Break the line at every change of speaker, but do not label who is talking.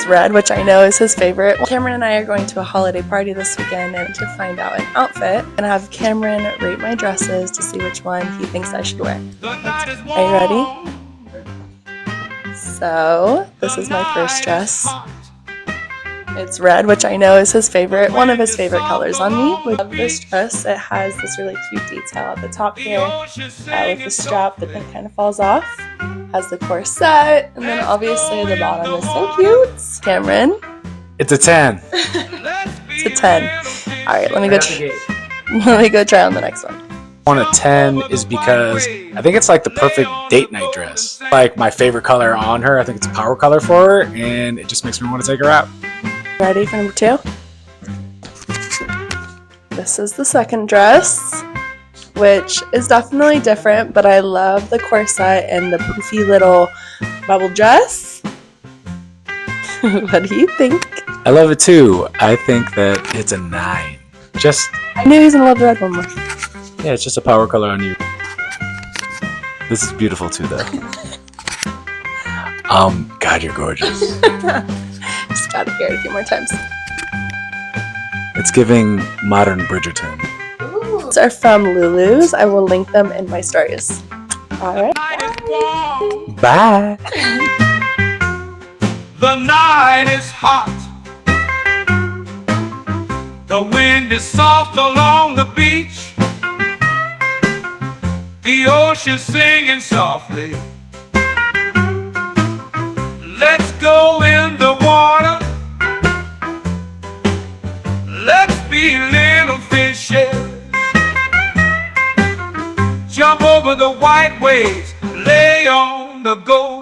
It's red, which I know is his favorite. Cameron and I are going to a holiday party this weekend, and to find out an outfit, and have Cameron rate my dresses to see which one he thinks I should wear. Are you ready? So, this is my first dress. It's red, which I know is his favorite, one of his favorite colors on me. I love this dress. It has this really cute detail at the top here with the strap that then kind of falls off. Has the corset, and then obviously the bottom is so cute. Cameron?
It's a 10.
It's a 10. Alright, let me go try on the next one.
On a 10 is because I think it's like the perfect date night dress. Like my favorite color on her, I think it's a power color for her, and it just makes me want to take her out.
Ready for number 2? This is the second dress, which is definitely different, but I love the corset and the poofy little bubble dress. What do you think?
I love it too. I think that it's a 9. I
knew he was gonna love the red one more.
Yeah, it's just a power color on you. This is beautiful too, though. God, you're gorgeous.
Just gotta hear it a few more times.
It's giving modern Bridgerton.
These are from Lulu's. I will link them in my stories. Alright.
Bye.
The night is hot. The wind is soft along the beach. The ocean singing softly. Let's go in the water. Let's be little fishes. Jump over the white waves. Lay on the golden